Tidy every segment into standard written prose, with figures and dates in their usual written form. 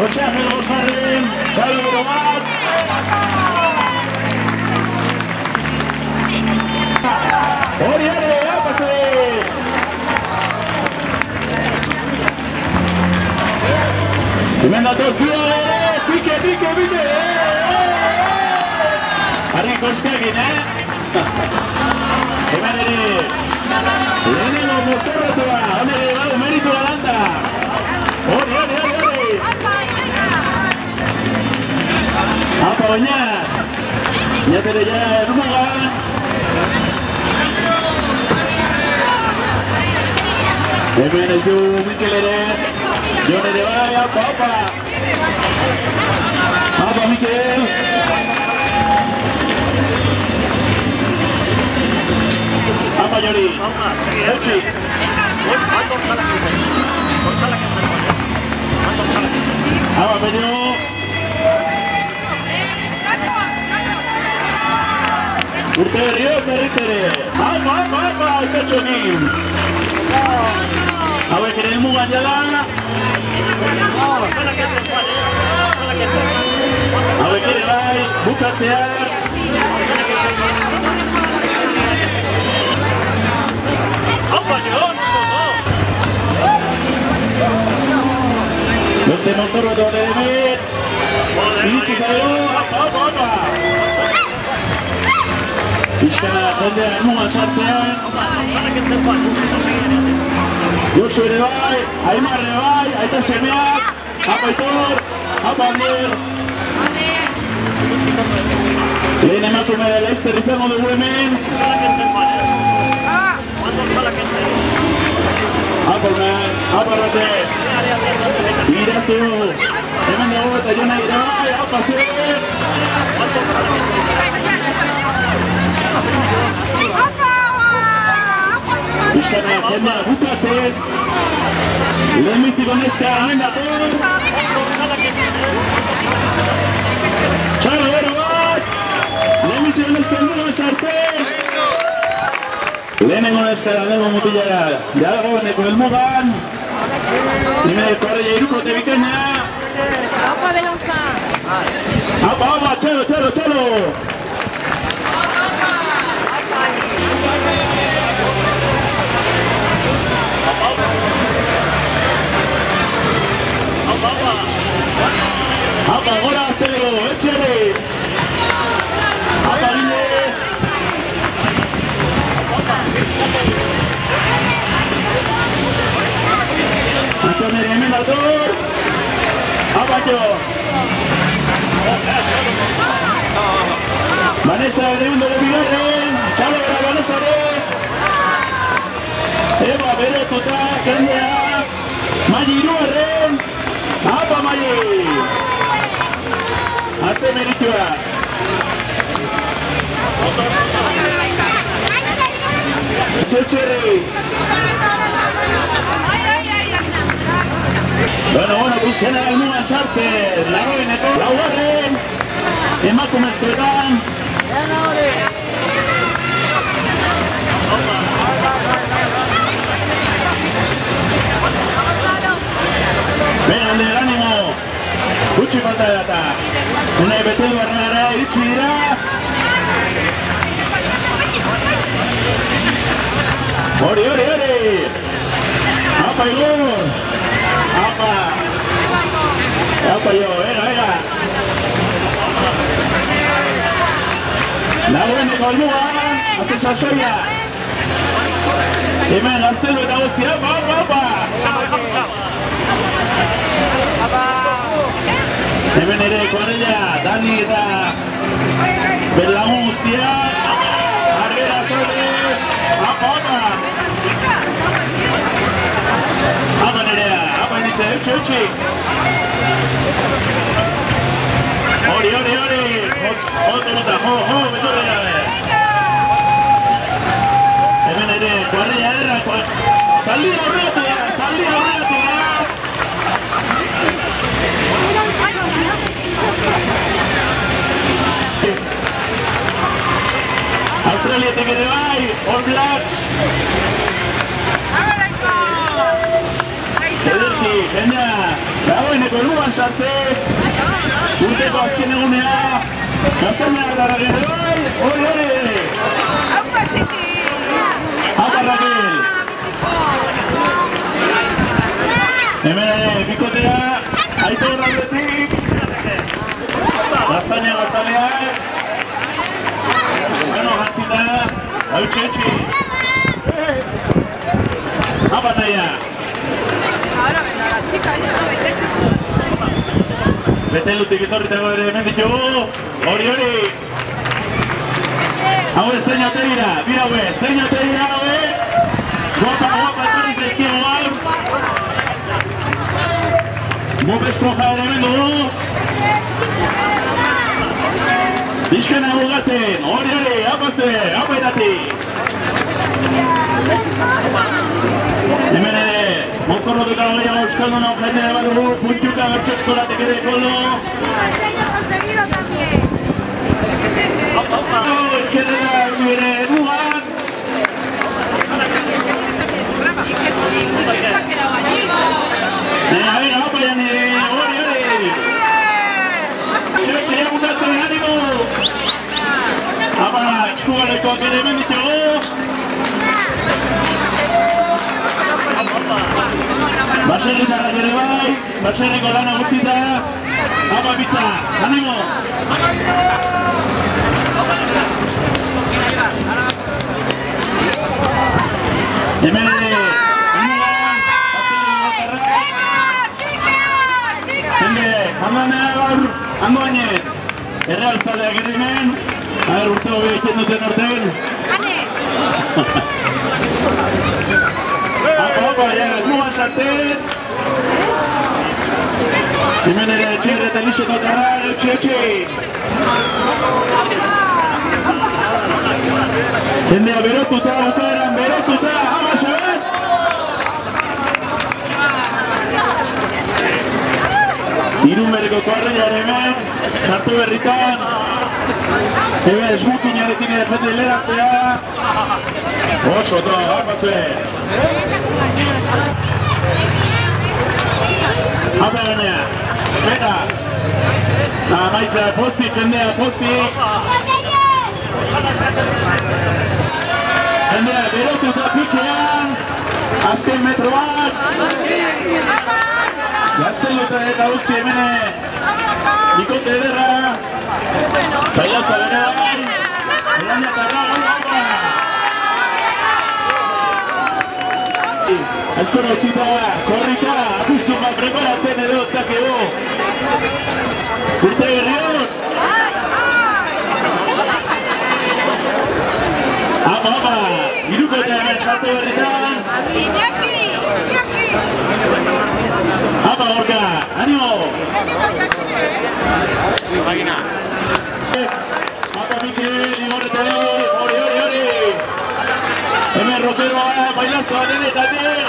Jose Angel Bosgarren, txalo gero bat. Hori ere, apase! Hemen datoz bide, pike! Harri koskegin, Hemen ere, lehenengo mozorratua, honere badu meritu galanta. Hori! Apa baina, jatere ja ermugan. Hemen ez du Mikel ere, Jon ere bai, apa! Apa Mikel! Apa Jori! Etxi! Apa Peño! Urte berriok berriz ere! Apa! Ikatxonin! Hauek ere elmugan jala! Hauek ere bai, bukatzeak! Beste mozorro edo hemen! Iritsi zailo! Apa! Iskana jendea elmugan sartzean! Josu ere bai, Aimar ere bai, aita semeak, apa Aitor, apa Ander. Lehen emakume Leicester izango dugu hemen. Apa Unai, apa Rate, Irazu, hemen dago eta Jona ere bai, apa Zer. Iskana jendea bukatzen. Lehenbiziko neska hemen dator. Txalo gero bat. Lehenbiziko neska helmugan sartzen. Lehenengo neska dago mutilara. Dagoeneko helmugan. Primereko arreia irukote bikaina. Apa Belanza. Apa, txalo. Apa, gora aztelego, etxere! Apa, gine! Antonere hemen dator! Apa, jo! Vanessa ere hemen dugu bigarren! Txalo gara Vanessa ere! Eba, berotuta, jendea! Maili irugarren! Apa, Maili! Haze meritua! Txetxerri! Bueno, pixena elmugan sartzen! Lagoeneko laugarren! Emakumezkoetan! Bena, Ander, animo! Gutxi falta data! Unai bete duarra iritsi dira! Hori! Apa Igor! Apa jo, era! Dagoeneko elmugan, haze sasoia! Hemen gaztelu eta guzti, apa! Hemen ere kuarrila, Dani eta berlagun guztia. Arbera solde, apa! Apa nerea, apa initzen, eutxi! Hori! Otorota, betorre gabe! Hemen ere kuarrila erra, zaldi aurreatu da! Australietek ere bai, All Blacks! Ederki, jendea, Dagoeneko helmugan sartzen. Urteko azken egunea. Gaztaina eta Raquel bai. Hori. Aupa txiki! Aupa Raquel! Hemen ere, bikotea, Aitor aldetik. Gaztaina gatzaleak. Bueno, jantzita, hau txetxi. Aupa naia. Ahora vendrá la chica, yo no me dejo. Betelutik etorritako ere hemen ditugu. Hori. Haue zein ote dira, bi haue, zein ote dira haue. Guapa etorri zaizkigu gaur. Bob Esponja ere hemen dugu. Bizkana bugatzen, hori, hapase, hapaitatik. Hemen ere, mozorrotuta gehiago euskalduna jendea bat dugu, puntuka bertxe eskolatek ere koldo. Conseguido también. Izquierda, bere mugan. Y que exagerado allí. Venga, hapa jane, hori. Txetxe, mundatzen, animo. Hapa, txukugalekoak ere hemen ditugu. Baserritarrak ere bai, baserriko lana gutzita. Hapa pizza, animo. Hemen ere, hemen jende, handana gaur, handoainen. Erreal zaleak ere hemen. Urte hobe egiten duten orten. Hapa, mugan sartzen. Hemen ere txirre eta lixetotara, etxe. Jendea berotuta, bukaeran berotuta, hamaxe bat! Irunberriko koarreia ere hemen, sartu berritan. Hemen esmukinarekin ere jende hilerantea. Oso to, harpatzen. Hapa gainea, beta. Amaitza, pozik, jendea, pozik. Jendea, berotuta pikean. Azken metroak. Gazteluta eta guzti hemene. Bikote ederra. Bailautza bere bai. Elaina tarra, gaupa. Azkora utzita, korrika, apustun bat preparatzen edo eztakego. Urte berriot. Hapa, iruko eta hemen sartu berritan. Iñaki. Hapa, gorka, animo. Hapa, Mikel, igorretan, hori. Hemen rokeroa, bailazoa denetatik.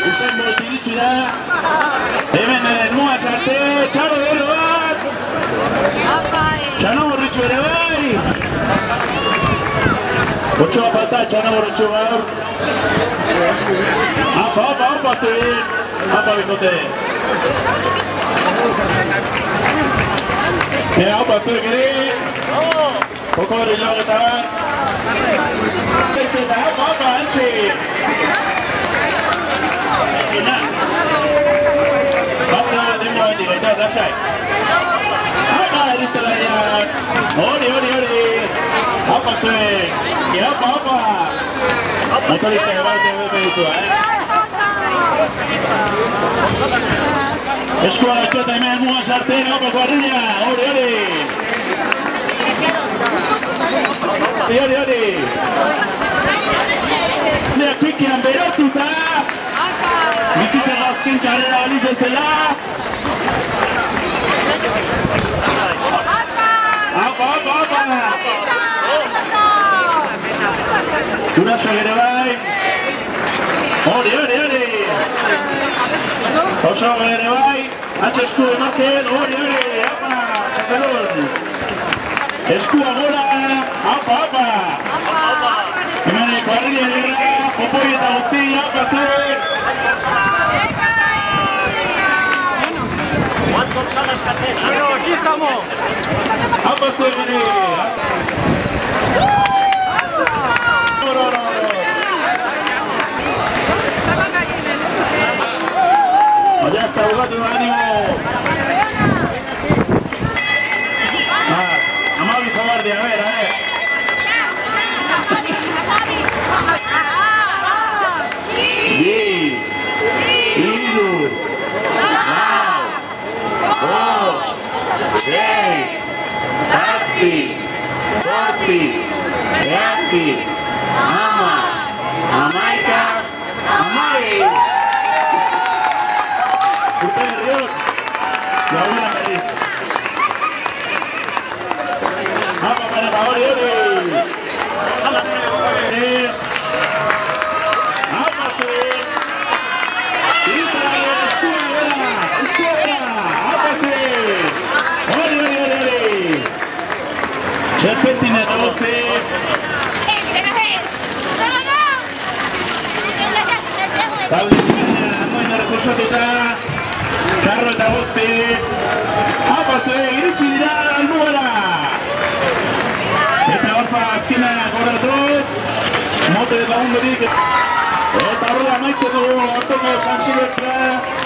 Usain bolt iritsi da. Hemen eren mua txarte, txaro ero bat. Txano borritxu ere bai. Otxoa falta, txano borritxu gaur. Hapa, zein. Hapa, bikote. Hapa, zuek ere. Koko berri joan eta bat. Hapa, antxe. Basa denboa bendik, eta dasai. Hapa, eriztelariak. Hori. Hapa zuen. Hapa. Motorista ebaute ditua, Eskua gatxota hemen mugan sartzen, hapa kuarrilla. Hori. Neak pikean berotuta. Bizitza gazken karrera baliz ezela. Hapa. Gurasoak ere bai. Hori. Osoak ere bai. Esku ematen, hori. Hapa, txapelun. Eskua gora. Hapa. Hemen kuarrilla egerra. Popoi eta guzti, hapa zen. Bueno, aquí estamos. Apa zuen ere! Ya está jugando, ánimo. Amavi Cobarde, a ver. Idu. Bost. Sei. Zazpi. Zortzi. Behatzi. Ama. Hamaika. Hamabi. Gauna berriz. Apa para hori. Apa zuen. Israel eskuera. Apa zuen. Hori. Serpentina nagoze. Talde noin arrezosatuta. Karro eta bozte. Apa zuen, iritsi dira albugara. Eta horpa azkena gorratuz. Mote de lagundurik. Eta horrela maitzen dugu ortengo San Silvestre.